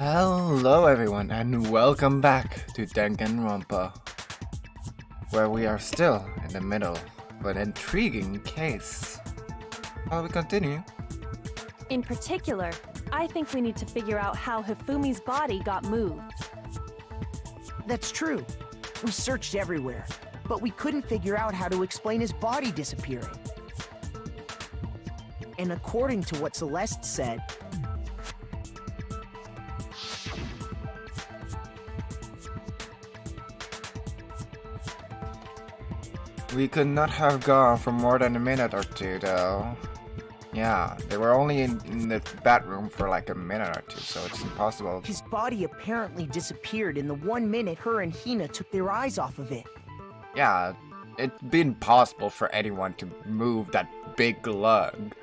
Hello everyone and welcome back to Danganronpa, where we are still in the middle of an intriguing case. Shall we continue? In particular, I think we need to figure out how Hifumi's body got moved. That's true. We searched everywhere, but we couldn't figure out how to explain his body disappearing. And according to what Celeste said, We could not have gone for more than a minute or two though. Yeah, they were only in the bathroom for like a minute or two, so it's impossible. his body apparently disappeared in the 1 minute her and Hina took their eyes off of it. Yeah, it'd be impossible for anyone to move that big lug.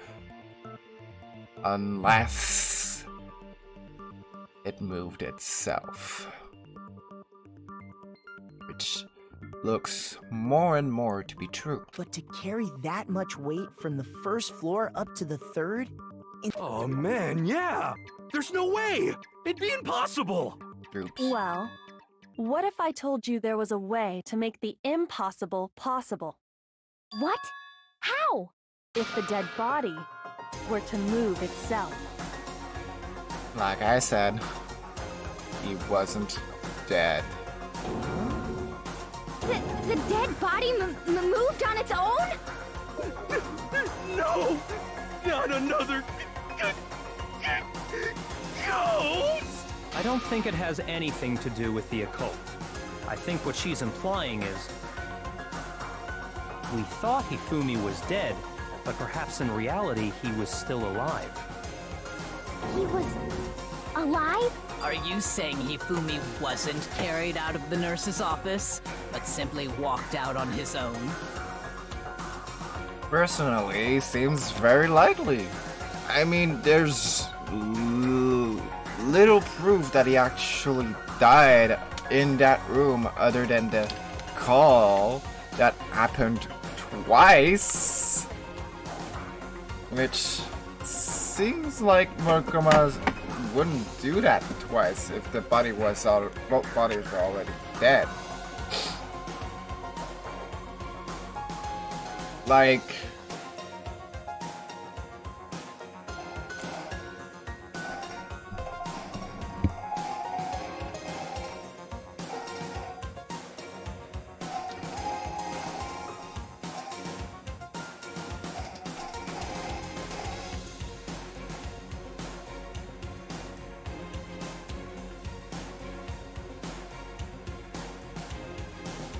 Unless it moved itself. Which looks more and more to be true. But to carry that much weight from the first floor up to the third? Oh man, yeah! There's no way! It'd be impossible! Oops. Well, what if I told you there was a way to make the impossible possible? What? How? If the dead body were to move itself. Like I said, he wasn't dead. The dead body moved on its own? No! Not another ghost! I don't think it has anything to do with the occult. I think what she's implying is... we thought Hifumi was dead, but perhaps in reality he was still alive. He was alive? Are you saying Hifumi wasn't carried out of the nurse's office, but simply walked out on his own? Personally, seems very likely. I mean, there's little proof that he actually died in that room other than the call that happened twice. Which seems like Murkuma's wouldn't do that twice if the body was both bodies were already dead.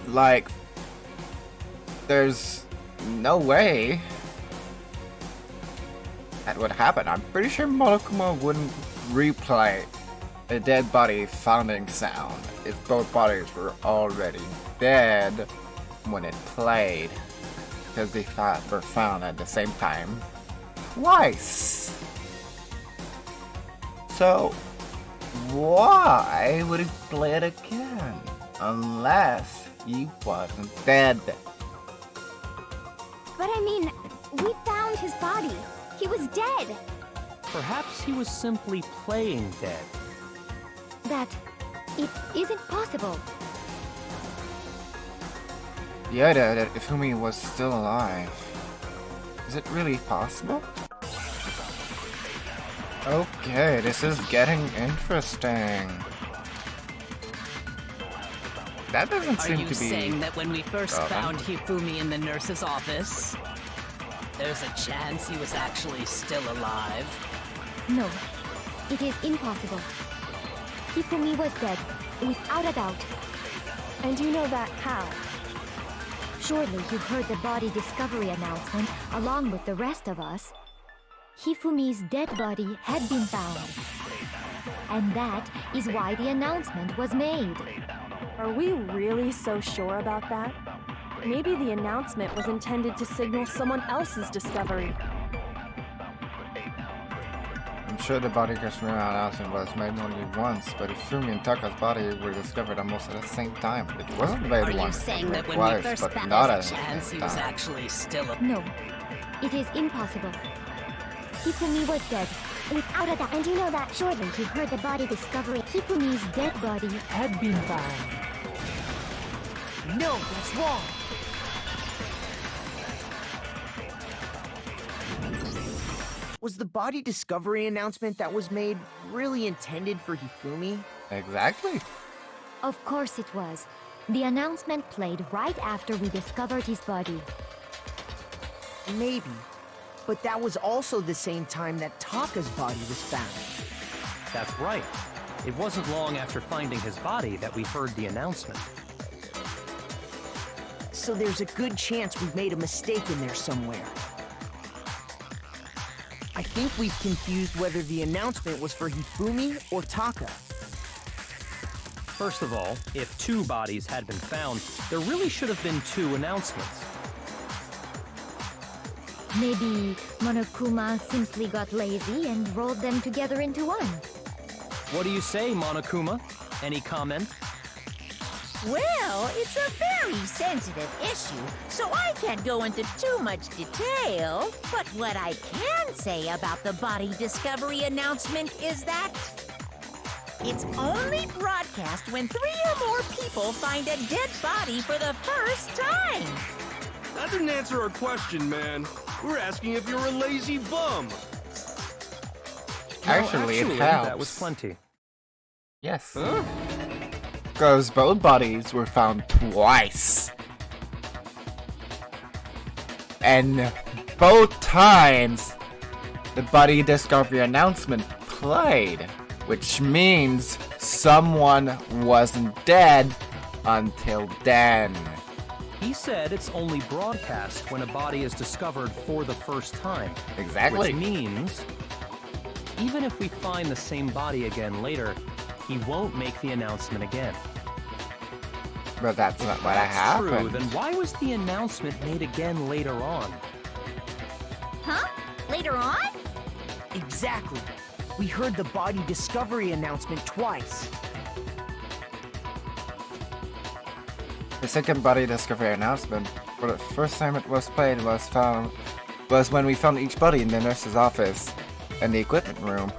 Like, there's no way that would happen. I'm pretty sure Monokuma wouldn't replay a dead body founding sound if both bodies were already dead when it played, because they were found at the same time twice. So why would he play it again unless he wasn't dead? But I mean, we found his body. He was dead. Perhaps he was simply playing dead. That it isn't possible. Yeah, that Ifumi was still alive. Is it really possible? Okay, this is getting interesting. That doesn't Are seem you to be... saying that when we first relevant. found Hifumi in the nurse's office, there's a chance he was actually still alive? No, it is impossible. Hifumi was dead, without a doubt. And you know that how? Surely you heard the body discovery announcement along with the rest of us. Hifumi's dead body had been found. And that is why the announcement was made. Are we really so sure about that? Maybe the announcement was intended to signal someone else's discovery. I'm sure the body discovery announcement was made only once, but Ifumi and Taka's body were discovered almost at the same time. It wasn't made Are you once, saying it that when twice, we first but found not at there's a the chance same he was time. actually still alive? No, it is impossible. Hifumi was dead, Without a doubt. And you know that shortly you heard the body discovery. Hifumi's dead body had been found. No, that's wrong. Was the body discovery announcement that was made really intended for Hifumi? Exactly. Of course it was. The announcement played right after we discovered his body. Maybe. But that was also the same time that Taka's body was found. That's right. It wasn't long after finding his body that we heard the announcement. So there's a good chance we've made a mistake in there somewhere. I think we've confused whether the announcement was for Hifumi or Taka. First of all, if 2 bodies had been found, there really should have been 2 announcements. Maybe Monokuma simply got lazy and rolled them together into one. What do you say, Monokuma? Any comment? Well, it's a very sensitive issue, so I can't go into too much detail. But what I can say about the body discovery announcement is that it's only broadcast when 3 or more people find a dead body for the first time. That didn't answer our question, man. We're asking if you're a lazy bum. Actually, it helps. That was plenty. Yes. Huh? Because both bodies were found twice. And both times, the body discovery announcement played. Which means someone wasn't dead until then. He said it's only broadcast when a body is discovered for the first time. Exactly. Which means, even if we find the same body again later, he won't make the announcement again. But that's not what True, happened. then why was the announcement made again later on? Huh? Later on? Exactly. We heard the body discovery announcement twice. The second body discovery announcement, for the first time it was played, was when we found each body in the nurse's office and the equipment room.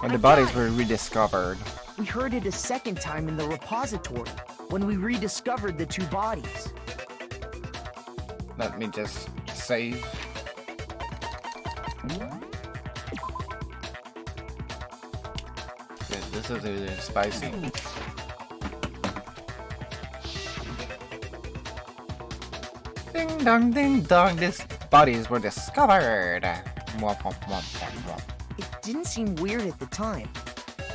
When the bodies were rediscovered. We heard it a second time in the repository, when we rediscovered the 2 bodies. Let me just save. This is really spicy. Ding dong, these bodies were discovered. Womp, womp, womp, womp, womp. It didn't seem weird at the time,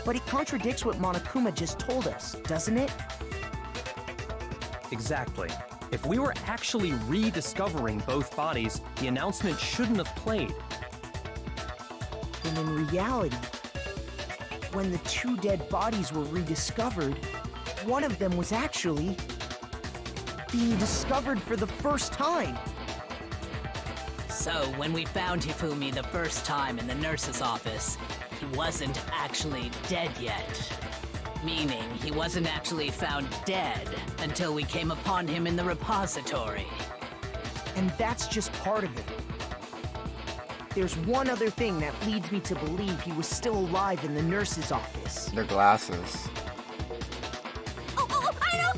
but it contradicts what Monokuma just told us, doesn't it? Exactly. If we were actually rediscovering both bodies, the announcement shouldn't have played. And in reality, when the 2 dead bodies were rediscovered, one of them was actually being discovered for the first time. So, when we found Hifumi the first time in the nurse's office, he wasn't actually dead yet. Meaning, he wasn't actually found dead until we came upon him in the repository. And that's just part of it. There's one other thing that leads me to believe he was still alive in the nurse's office. Their glasses. Oh, I know!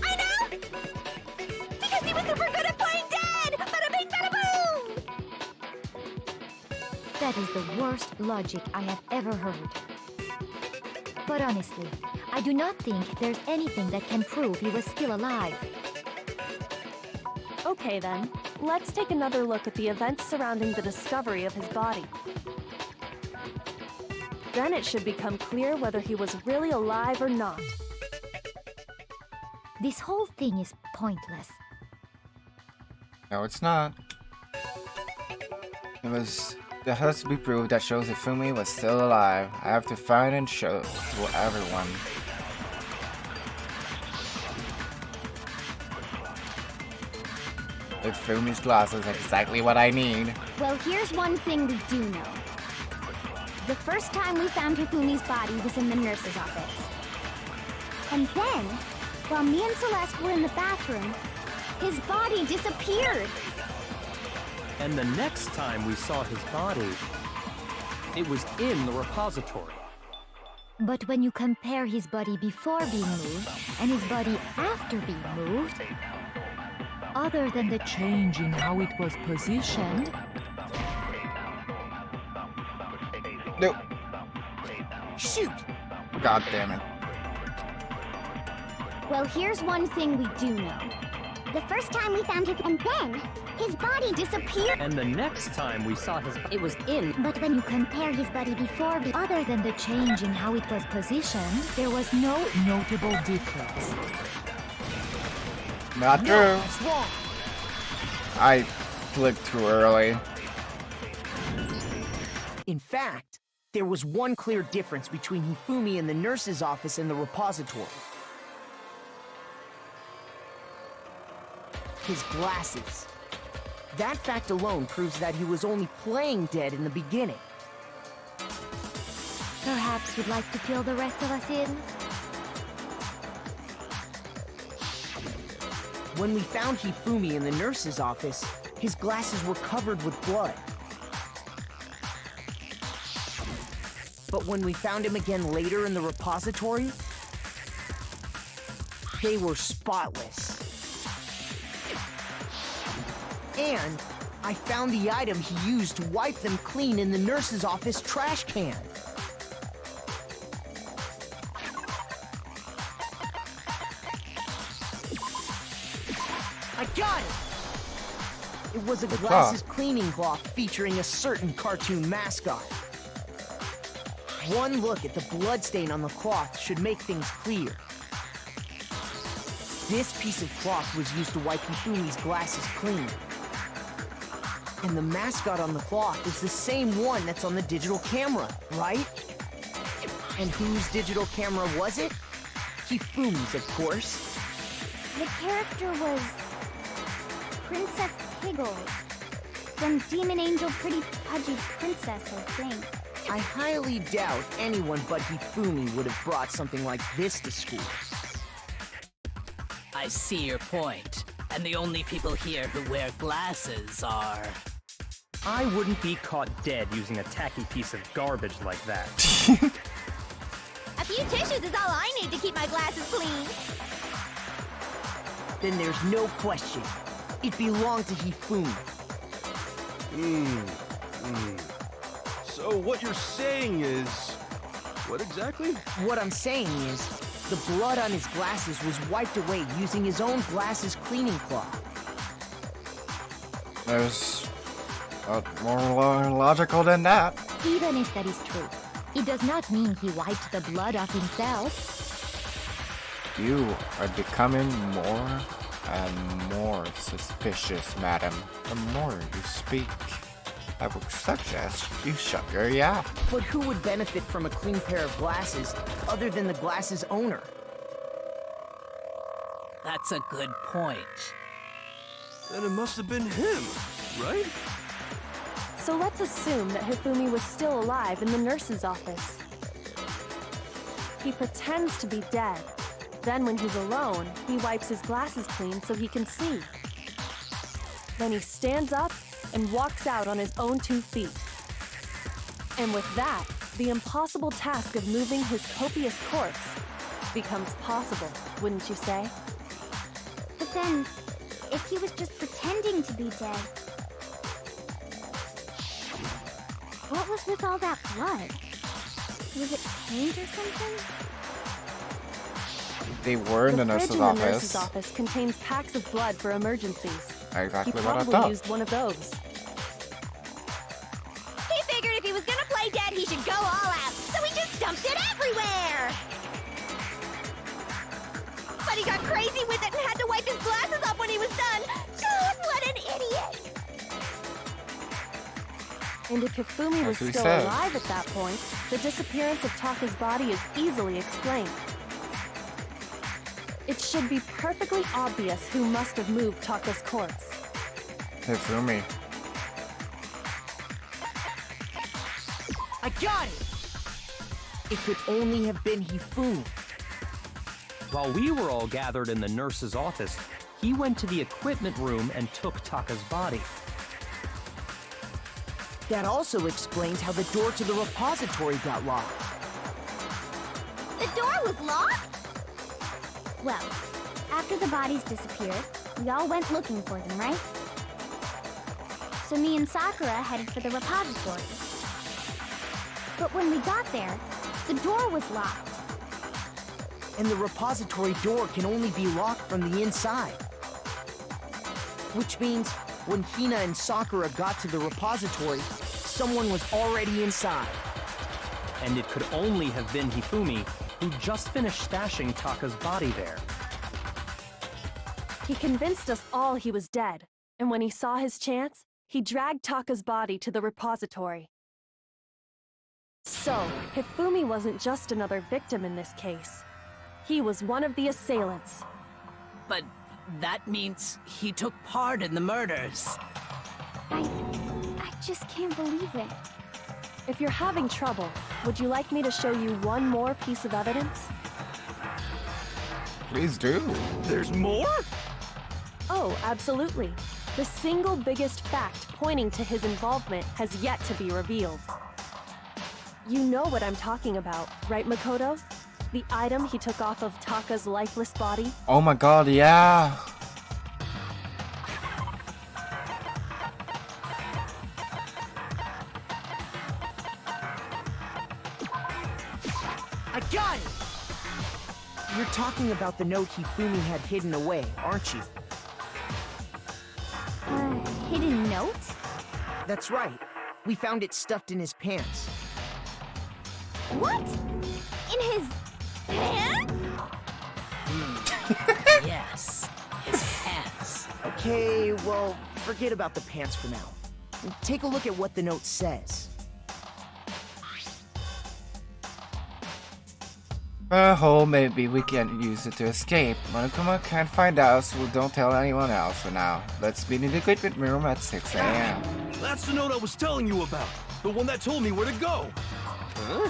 Because he was super good at playing dead! Bada bing, bada boom! That is the worst logic I have ever heard. But honestly, I do not think there's anything that can prove he was still alive. Okay then, let's take another look at the events surrounding the discovery of his body. Then it should become clear whether he was really alive or not. This whole thing is pointless. No, it's not. There has to be proof that shows Hifumi was still alive. I have to find and show to everyone. Hifumi's glasses are exactly what I need. Well, here's one thing we do know. The first time we found Hifumi's body was in the nurse's office. And then, while me and Celeste were in the bathroom, his body disappeared. And the next time we saw his body, it was in the repository. But when you compare his body before being moved and his body after being moved, other than the change in how it was positioned, Nope. Shoot! God damn it. Well, here's one thing we do know. The first time we found him, and then his body disappeared. And the next time we saw his it was in. But when you compare his body before, other than the change in how it was positioned, there was no notable difference. Not true. No, that's wrong. I clicked too early. In fact, there was one clear difference between Hifumi in the nurse's office and the repository. His glasses. That fact alone proves that he was only playing dead in the beginning. Perhaps you'd like to fill the rest of us in? When we found Hifumi in the nurse's office, his glasses were covered with blood. But when we found him again later in the repository, they were spotless. And I found the item he used to wipe them clean in the nurse's office trash can. I got it! It was a glasses cleaning cloth featuring a certain cartoon mascot. One look at the bloodstain on the cloth should make things clear. This piece of cloth was used to wipe Hifumi's glasses clean. And the mascot on the cloth is the same one that's on the digital camera, right? And whose digital camera was it? Hifumi's, of course. the character was Princess Piggles from Demon Angel Pretty Pudgy Princess, I think. I highly doubt anyone but Hifumi would have brought something like this to school. I see your point. And the only people here who wear glasses are... I wouldn't be caught dead using a tacky piece of garbage like that. A few tissues is all I need to keep my glasses clean. Then there's no question. It belonged to Hifumi. So what you're saying is... what exactly? What I'm saying is, the blood on his glasses was wiped away using his own glasses cleaning cloth. There's more logical than that. Even if that is true, it does not mean he wiped the blood off himself. You are becoming more and more suspicious, madam. The more you speak, I would suggest you shut your yap. But who would benefit from a clean pair of glasses other than the glasses owner? That's a good point. Then it must have been him, right? So let's assume that Hifumi was still alive in the nurse's office. He pretends to be dead. Then when he's alone, he wipes his glasses clean so he can see. Then he stands up and walks out on his own 2 feet. And with that, the impossible task of moving his copious corpse becomes possible, wouldn't you say? But then, if he was just pretending to be dead, what was with all that blood? Was it paint or something? They were in the nurse's fridge in the office. nurse's office contains packs of blood for emergencies. Exactly He what I probably thought. used one of those. He figured if he was gonna play dead, he should go all out, so he just dumped it everywhere! But he got crazy with it and had to wipe his glasses off when he was done! God, what an idiot! And if Hifumi was That's what he still said. alive at that point, the disappearance of Taka's body is easily explained. It should be perfectly obvious who must have moved Taka's corpse. Hifumi. I got it! It could only have been Hifumi. While we were all gathered in the nurse's office, he went to the equipment room and took Taka's body. That also explains how the door to the repository got locked. The door was locked? Well, after the bodies disappeared, we all went looking for them, right? So me and Sakura headed for the repository. But when we got there, the door was locked. And the repository door can only be locked from the inside. Which means when Hina and Sakura got to the repository, someone was already inside. And it could only have been Hifumi, who just finished stashing Taka's body there. He convinced us all he was dead, and when he saw his chance, he dragged Taka's body to the repository. So, Hifumi wasn't just another victim in this case. He was one of the assailants. But that means he took part in the murders. I just can't believe it. If you're having trouble, would you like me to show you one more piece of evidence? Please do. There's more? Oh, absolutely. The single biggest fact pointing to his involvement has yet to be revealed. You know what I'm talking about, right, Makoto? The item he took off of Taka's lifeless body? Oh my god, yeah. I got it! You're talking about the note Hifumi had hidden away, aren't you? Hidden note? That's right. We found it stuffed in his pants. What? In his pants? Yes, his pants. Okay, well, forget about the pants for now. Take a look at what the note says. Maybe we can use it to escape. Monokuma can't find out, so don't tell anyone else for now. Let's meet in the equipment room at 6 a.m. That's the note I was telling you about. The one that told me where to go. Huh?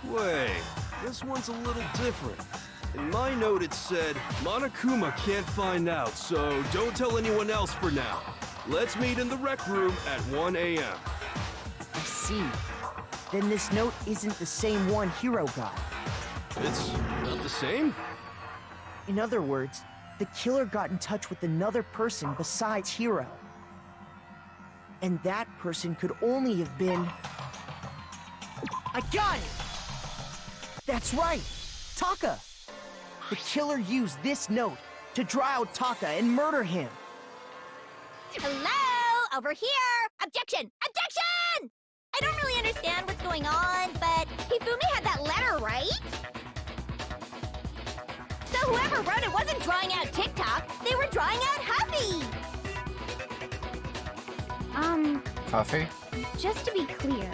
Wait, this one's a little different. In my note it said, Monokuma can't find out, so don't tell anyone else for now. Let's meet in the rec room at 1 a.m. I see. Then this note isn't the same one Hiro got. It's not the same? In other words, the killer got in touch with another person besides Hiro. And that person could only have been... I got it! That's right! Taka! The killer used this note to draw out Taka and murder him. Hello? Over here! Objection! Objection! I don't really understand what's going on, but Hifumi had that letter, right? So whoever wrote it wasn't drawing out TikTok, they were drawing out Happy! Coffee? Just to be clear,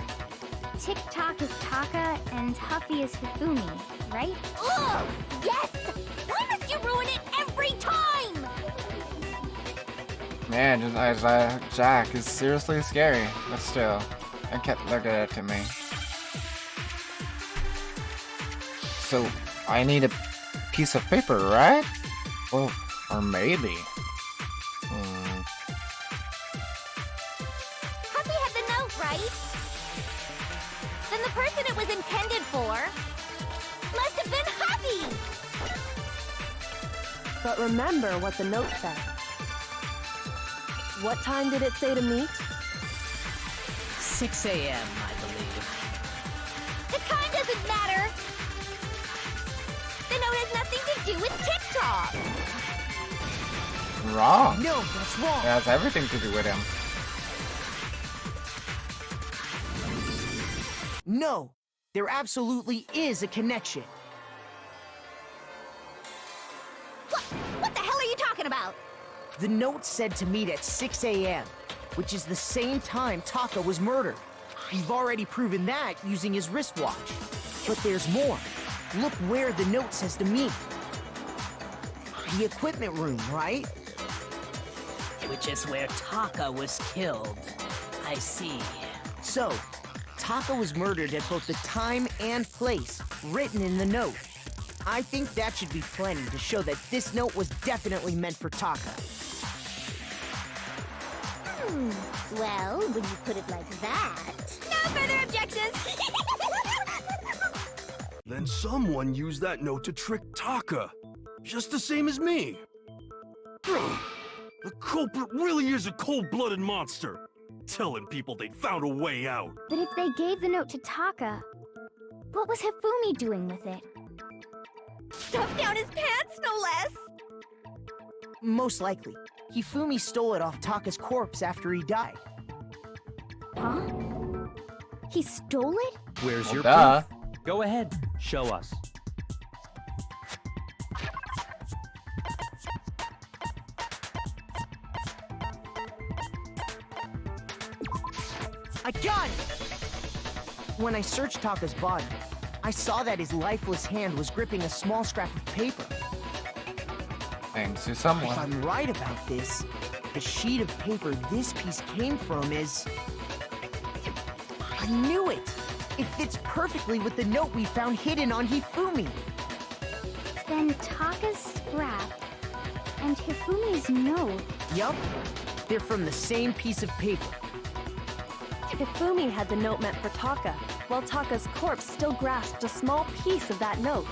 TikTok is Taka and Huffy is Hifumi, right? Oh, yes! Why must you ruin it every time? Man, Jack is seriously scary, but still, I kept looking at it to me. So, I need a piece of paper, right? Well, or maybe. Huffy had the note, right? Then the person it was intended for must have been Huffy! But remember what the note said. What time did it say to meet? 6 a.m., I believe. The time doesn't matter! The note has nothing to do with TikTok! Wrong. No, that's wrong! It has everything to do with him. No! There absolutely is a connection. What the hell are you talking about? The note said to meet at 6 a.m., which is the same time Taka was murdered. We've already proven that using his wristwatch. But there's more. Look where the note says to meet. The equipment room, right? Which is where Taka was killed. I see. So, Taka was murdered at both the time and place written in the note. I think that should be plenty to show that this note was definitely meant for Taka. Well, when you put it like that... No further objections! Then someone used that note to trick Taka, just the same as me. The culprit really is a cold-blooded monster, telling people they found a way out. But if they gave the note to Taka, what was Hifumi doing with it? Stuffed down his pants, no less! Most likely, Hifumi stole it off Taka's corpse after he died. Huh? He stole it? Where's your Duh. proof? Go ahead, show us. I got it! When I searched Taka's body, I saw that his lifeless hand was gripping a small scrap of paper. Thanks to If someone. I'm right about this, the sheet of paper this piece came from is... I knew it! It fits perfectly with the note we found hidden on Hifumi. Then Taka's scrap and Hifumi's note. Yup, they're from the same piece of paper. Hifumi had the note meant for Taka, while Taka's corpse still grasped a small piece of that note.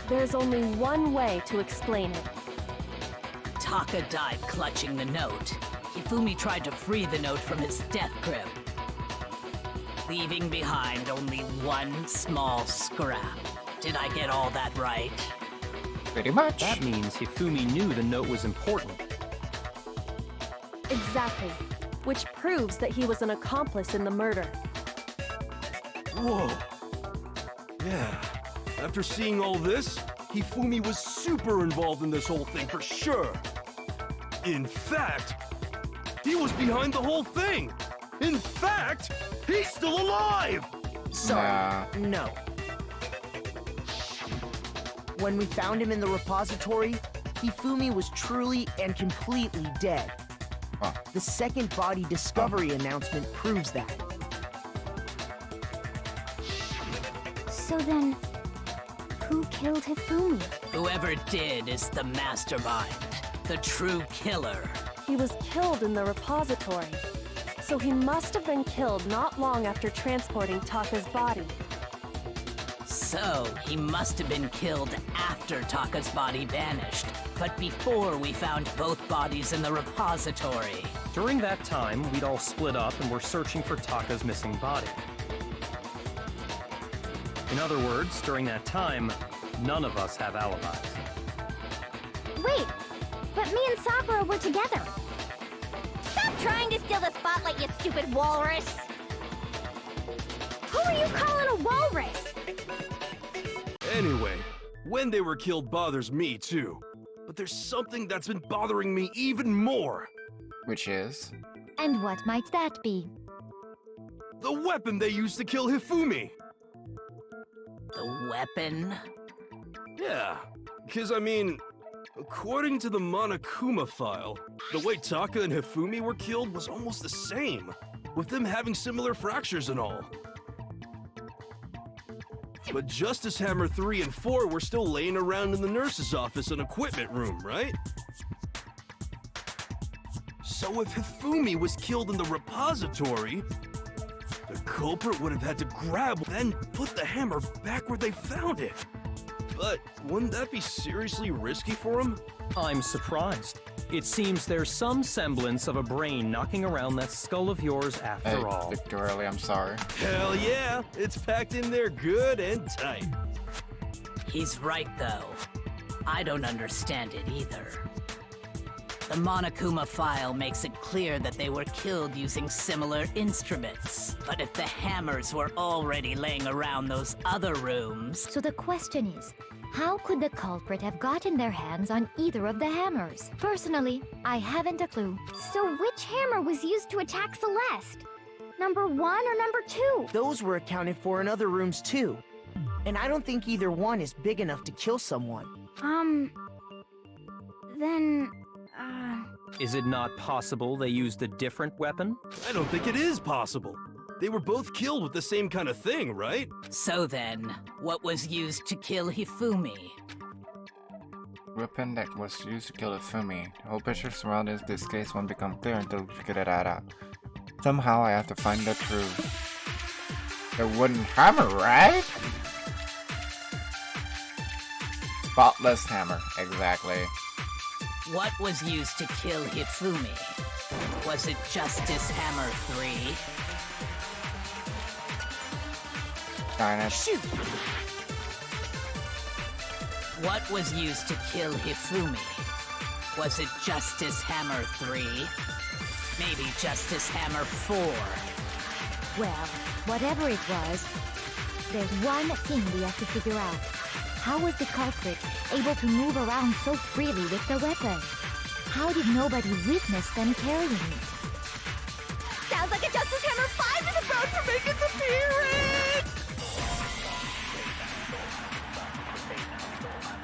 There's only one way to explain it. Taka died clutching the note. Hifumi tried to free the note from his death grip, leaving behind only one small scrap. Did I get all that right? Pretty much. That means Hifumi knew the note was important. Exactly. Which proves that he was an accomplice in the murder. Whoa. Yeah. After seeing all this, Hifumi was super involved in this whole thing for sure. In fact, he was behind the whole thing. In fact, he's still alive! Sorry, no. When we found him in the repository, Hifumi was truly and completely dead. Huh. The second body discovery announcement proves that. So then, who killed Hifumi? Whoever did is the mastermind, the true killer. He was killed in the repository, so he must have been killed not long after transporting Taka's body. So, he must have been killed after Taka's body vanished, but before we found both bodies in the repository. During that time, we'd all split up and were searching for Taka's missing body. In other words, during that time, none of us have alibis. Wait, but me and Sakura were together. Stop trying to steal the spotlight, you stupid walrus! Who are you calling a walrus? Anyway, when they were killed bothers me too. But there's something that's been bothering me even more. Which is? And what might that be? The weapon they used to kill Hifumi. The weapon? Yeah, because I mean, according to the Monokuma file, the way Taka and Hifumi were killed was almost the same, with them having similar fractures and all. But Justice Hammer 3 and 4 were still laying around in the nurse's office and equipment room, right? So if Hifumi was killed in the repository, the culprit would have had to grab and put the hammer back where they found it. But wouldn't that be seriously risky for him? I'm surprised. It seems there's some semblance of a brain knocking around that skull of yours after all. Victor Early, I'm sorry. Hell yeah, it's packed in there good and tight. He's right, though. I don't understand it either. The Monokuma file makes it clear that they were killed using similar instruments. But if the hammers were already laying around those other rooms... So the question is, how could the culprit have gotten their hands on either of the hammers? Personally, I haven't a clue. So which hammer was used to attack Celeste? Number 1 or number 2? Those were accounted for in other rooms too. And I don't think either one is big enough to kill someone. Then... Is it not possible they used a different weapon? I don't think it is possible. They were both killed with the same kind of thing, right? So then, what was used to kill Hifumi? weapon that was used to kill Ifumi. The whole picture surrounding this case won't become clear until we figure that out. Somehow I have to find the truth. The wooden hammer, right? Spotless hammer, exactly. What was used to kill Hifumi? Was it Justice Hammer 3? Darn it. Shoot! What was used to kill Hifumi? Was it Justice Hammer 3? Maybe Justice Hammer 4? Well, whatever it was, there's one thing we have to figure out. How was the culprit able to move around so freely with the weapon? How did nobody witness them carrying it? Sounds like a Justice Hammer 5 is about to make its appearance!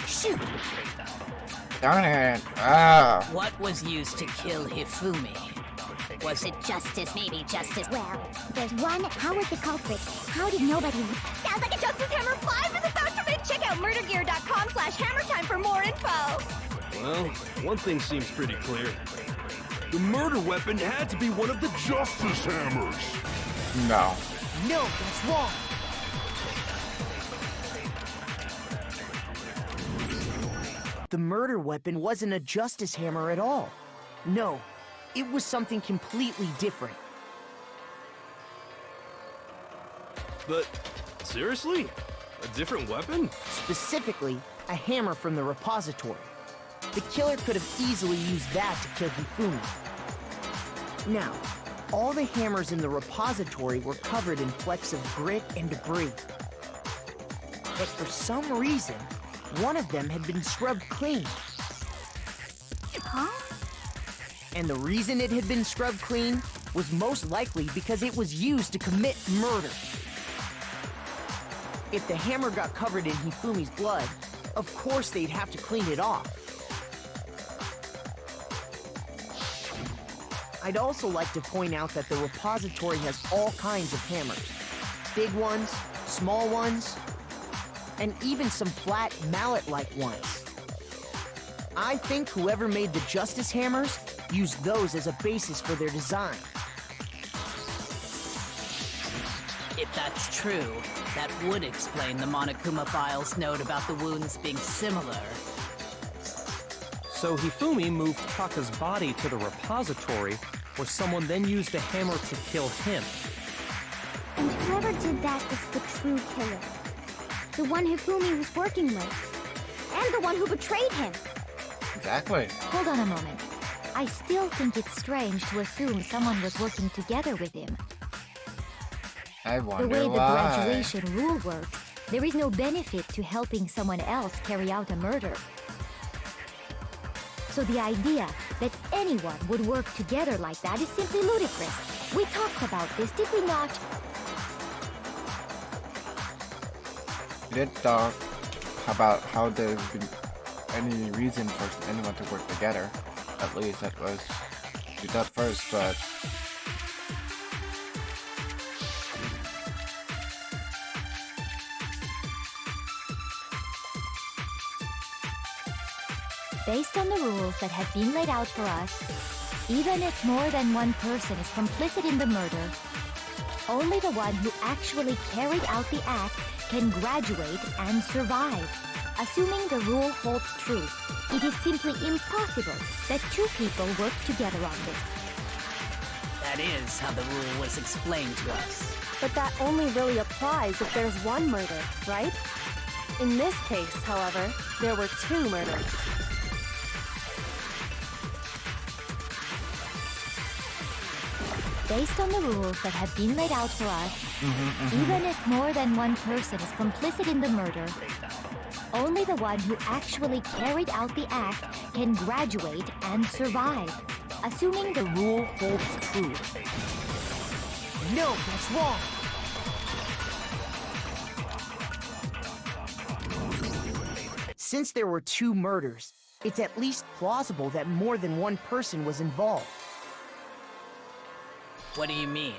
Shoot! Darn it. Ah. What was used to kill Hifumi? Was it Justice, maybe Justice. Well, there's one. How was the culprit? How did nobody... Sounds like a Justice Hammer 5 is about to make. Check out murdergear.com/hammertime for more info. Well, one thing seems pretty clear. The murder weapon had to be one of the Justice Hammers. No. No, that's wrong. The murder weapon wasn't a justice hammer at all. No, it was something completely different. But, seriously? A different weapon? Specifically, a hammer from the repository. The killer could have easily used that to kill Hifumi. Now, all the hammers in the repository were covered in flecks of grit and debris. But for some reason, one of them had been scrubbed clean. Huh? And the reason it had been scrubbed clean was most likely because it was used to commit murder. If the hammer got covered in Hifumi's blood, of course they'd have to clean it off. I'd also like to point out that the repository has all kinds of hammers. Big ones, small ones, and even some flat mallet-like ones. I think whoever made the Justice Hammers used those as a basis for their design. If that's true, that would explain the Monokuma file's note about the wounds being similar. So Hifumi moved Taka's body to the repository, where someone then used a hammer to kill him. And whoever did that is the true killer. The one Hifumi was working with. And the one who betrayed him. Exactly. Hold on a moment. I still think it's strange to assume someone was working together with him. I The wonder way the why. graduation rule works, there is no benefit to helping someone else carry out a murder. So the idea that anyone would work together like that is simply ludicrous. We talked about this, did we not? We did talk about how there's been any reason for anyone to work together. At least that was we thought first, but Based on the rules that have been laid out for us, even if more than one person is complicit in the murder, only the one who actually carried out the act can graduate and survive. Assuming the rule holds true, it is simply impossible that two people work together on this. That is how the rule was explained to us. But that only really applies if there's one murder, right? In this case, however, there were two murders. Based on the rules that have been laid out for us, even if more than one person is complicit in the murder, only the one who actually carried out the act can graduate and survive, assuming the rule holds true. No, that's wrong. Since there were two murders, it's at least plausible that more than one person was involved. What do you mean?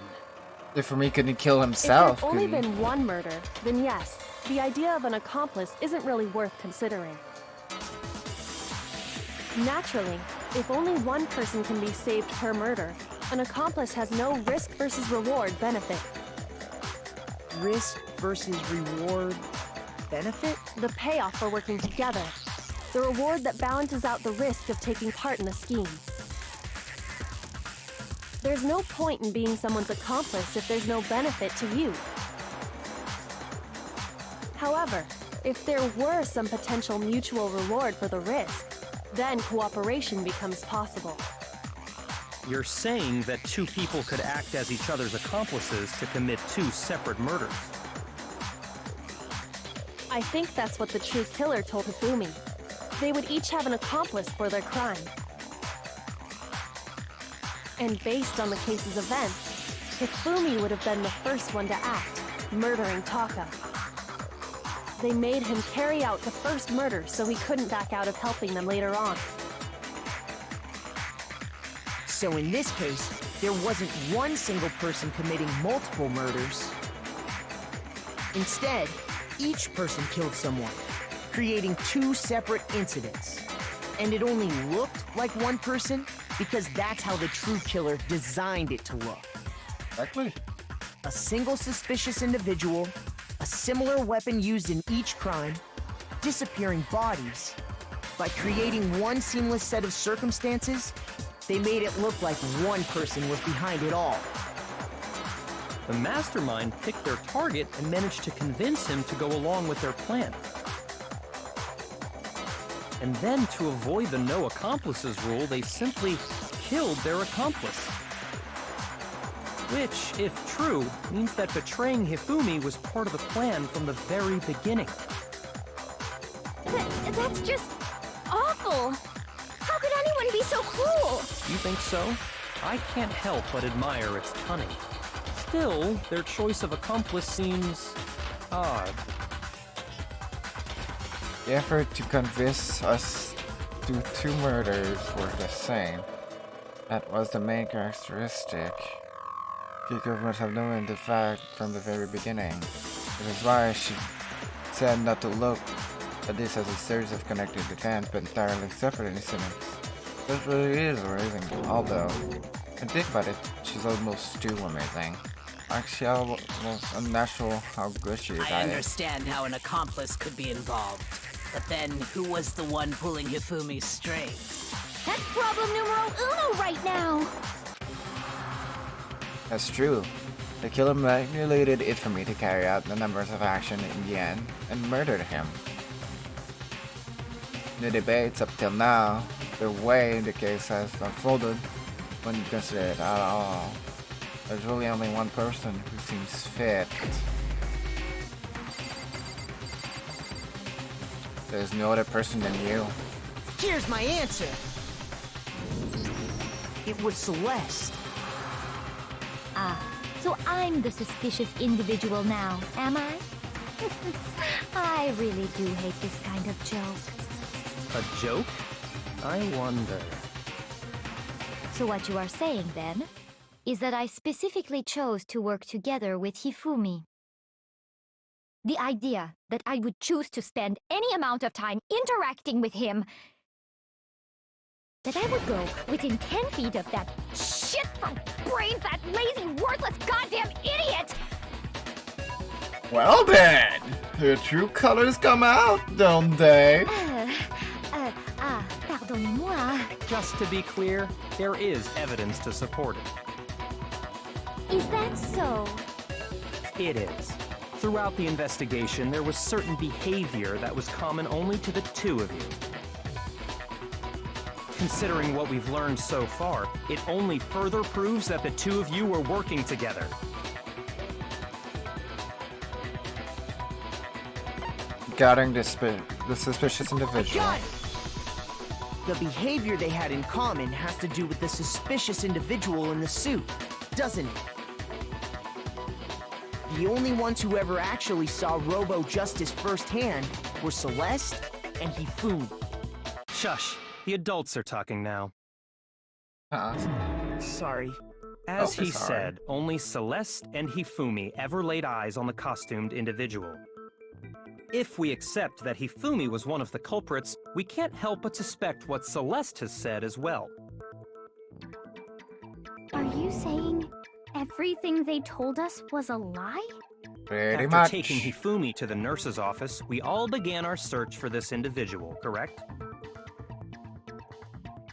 if for me couldn't kill If himself, there's only could he? been one murder, then yes, the idea of an accomplice isn't really worth considering. Naturally, if only one person can be saved per murder, an accomplice has no risk versus reward benefit. Risk versus reward benefit? The payoff for working together. The reward that balances out the risk of taking part in a scheme. There's no point in being someone's accomplice if there's no benefit to you. However, if there were some potential mutual reward for the risk, then cooperation becomes possible. You're saying that two people could act as each other's accomplices to commit two separate murders. I think that's what the true killer told Hifumi. They would each have an accomplice for their crime. And based on the case's events, Hifumi would have been the first one to act, murdering Taka. They made him carry out the first murder so he couldn't back out of helping them later on. So in this case, there wasn't one single person committing multiple murders. Instead, each person killed someone, creating two separate incidents. And it only looked like one person because that's how the true killer designed it to look. Exactly. A single suspicious individual, a similar weapon used in each crime, disappearing bodies. By creating one seamless set of circumstances, they made it look like one person was behind it all. The mastermind picked their target and managed to convince him to go along with their plan. And then, to avoid the no accomplices rule, they simply killed their accomplice. Which, if true, means that betraying Hifumi was part of the plan from the very beginning. That's just awful. How could anyone be so cruel? You think so? I can't help but admire its cunning. Still, their choice of accomplice seems odd. The effort to convince us to two murders were the same. That was the main characteristic. The government have known the fact from the very beginning. It is why she said not to look at this as a series of connected events, but entirely separate incidents. That really is amazing. Although, when think about it, she's almost too amazing. Actually, almost unnatural how good she is I at it. understand how an accomplice could be involved. But then, who was the one pulling Hifumi's strings? That's problem numero uno right now. That's true. The killer manipulated it for me to carry out the numbers of action in the end and murdered him. The debates up till now, the way the case has unfolded, when you consider it at all, there's really only one person who seems fit. There's no other person than you. Here's my answer. It was Celeste. Ah, so I'm the suspicious individual now, am I? I really do hate this kind of joke. A joke? I wonder. So what you are saying, then, is that I specifically chose to work together with Hifumi. The idea that I would choose to spend any amount of time interacting with him, that I would go within 10 feet of that shit from brains, that lazy, worthless goddamn idiot! Well then, the true colors come out, don't they? Pardonnez-moi. Just to be clear, there is evidence to support it. Is that so? It is. Throughout the investigation, there was certain behavior that was common only to the two of you. Considering what we've learned so far, it only further proves that the two of you were working together. Regarding the suspicious individual. Got it! The behavior they had in common has to do with the suspicious individual in the suit, doesn't it? The only ones who ever actually saw Robo-Justice firsthand were Celeste and Hifumi. Shush. The adults are talking now. Sorry. As Oh, he sorry. said, only Celeste and Hifumi ever laid eyes on the costumed individual. If we accept that Hifumi was one of the culprits, we can't help but suspect what Celeste has said as well. Are you saying everything they told us was a lie? Pretty After much. taking Hifumi to the nurse's office, we all began our search for this individual, correct?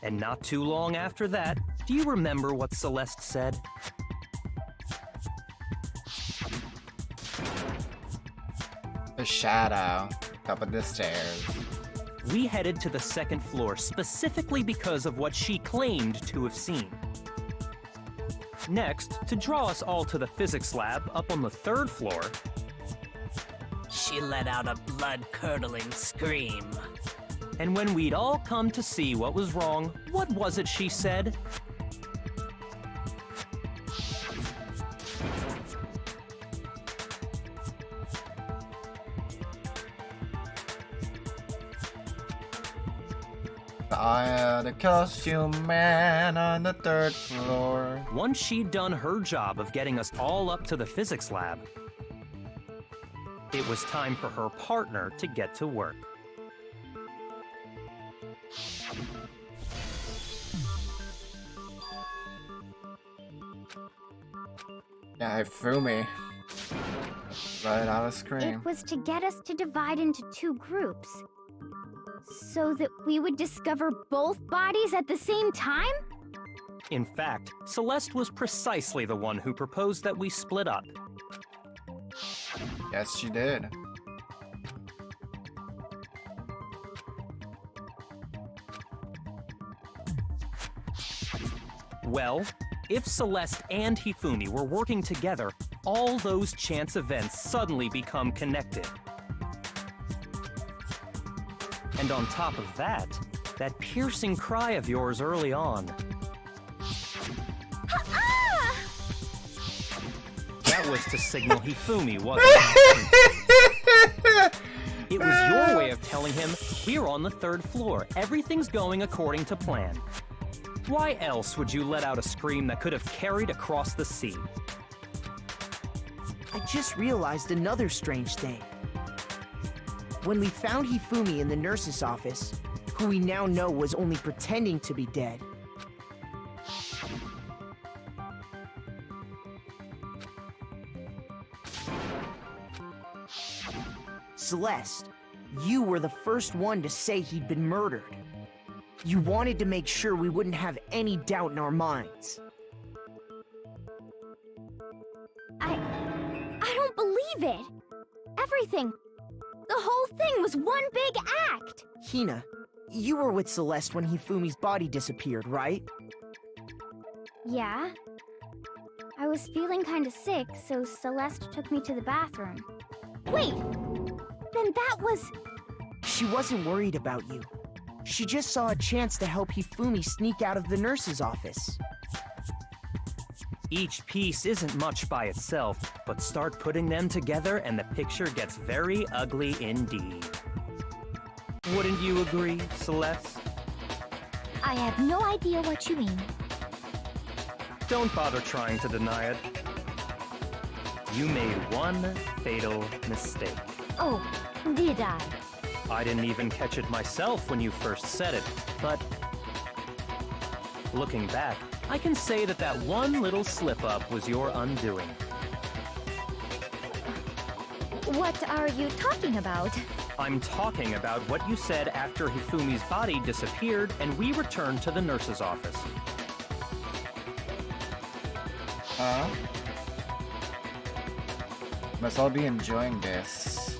And not too long after that, do you remember what Celeste said? The shadow up the stairs. We headed to the second floor specifically because of what she claimed to have seen. Next, to draw us all to the physics lab up on the third floor, She let out a blood-curdling scream. and when we'd all come to see what was wrong, what was it she said? The costume man on the third floor. Once she'd done her job of getting us all up to the physics lab, it was time for her partner to get to work. Yeah, Hifumi. Let out a scream. It was to get us to divide into two groups. So that we would discover both bodies at the same time? In fact, Celeste was precisely the one who proposed that we split up. Yes, she did. Well, if Celeste and Hifumi were working together, all those chance events suddenly become connected. And on top of that, that piercing cry of yours early on. That was to signal Hifumi wasn't. It was your way of telling him, we're on the third floor, everything's going according to plan. Why else would you let out a scream that could have carried across the sea? I just realized another strange thing. When we found Hifumi in the nurse's office, who we now know was only pretending to be dead, Celeste, you were the first one to say he'd been murdered. You wanted to make sure we wouldn't have any doubt in our minds. I don't believe it. Everything. The whole thing was one big act. Hina, you were with Celeste when Hifumi's body disappeared, right? Yeah. I was feeling kinda sick, so Celeste took me to the bathroom. Wait! Then that was... She wasn't worried about you. She just saw a chance to help Hifumi sneak out of the nurse's office. Each piece isn't much by itself, but start putting them together and the picture gets very ugly indeed. Wouldn't you agree, Celeste? I have no idea what you mean. Don't bother trying to deny it. You made one fatal mistake. Oh, did I? I didn't even catch it myself when you first said it, but looking back, I can say that that one little slip-up was your undoing. What are you talking about? I'm talking about what you said after Hifumi's body disappeared and we returned to the nurse's office. Huh? Must all be enjoying this.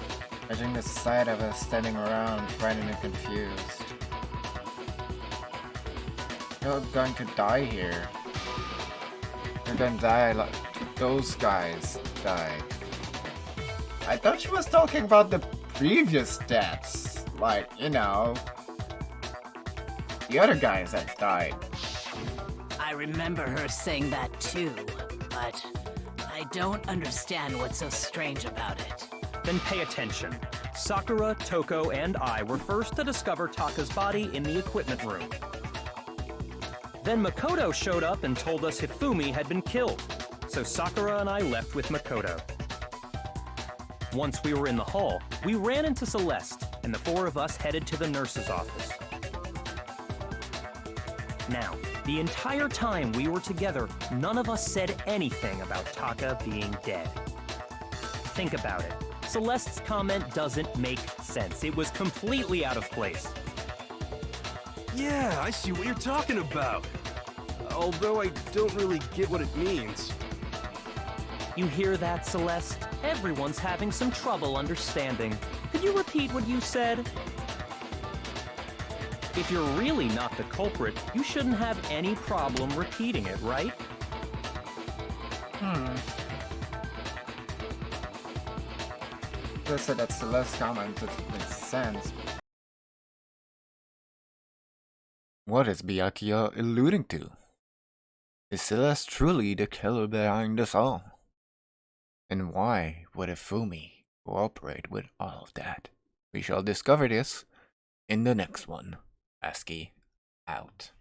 Judging the sight of us standing around, frightened and confused. You're going to die here. You're going to die like those guys died. I thought she was talking about the previous deaths. Like, you know, the other guys that died. I remember her saying that too, but I don't understand what's so strange about it. Then pay attention. Sakura, Toko, and I were first to discover Taka's body in the equipment room. Then Makoto showed up and told us Hifumi had been killed, so Sakura and I left with Makoto. Once we were in the hall, we ran into Celeste, and the four of us headed to the nurse's office. Now, the entire time we were together, none of us said anything about Taka being dead. Think about it. Celeste's comment doesn't make sense. It was completely out of place. Yeah, I see what you're talking about. Although I don't really get what it means. You hear that, Celeste? Everyone's having some trouble understanding. Could you repeat what you said? If you're really not the culprit, you shouldn't have any problem repeating it, right? They said that Celeste's comment doesn't make sense. What is Byakuya alluding to? Is Celeste truly the killer behind us all? And why would Hifumi cooperate with all of that? We shall discover this in the next one. ASCII out.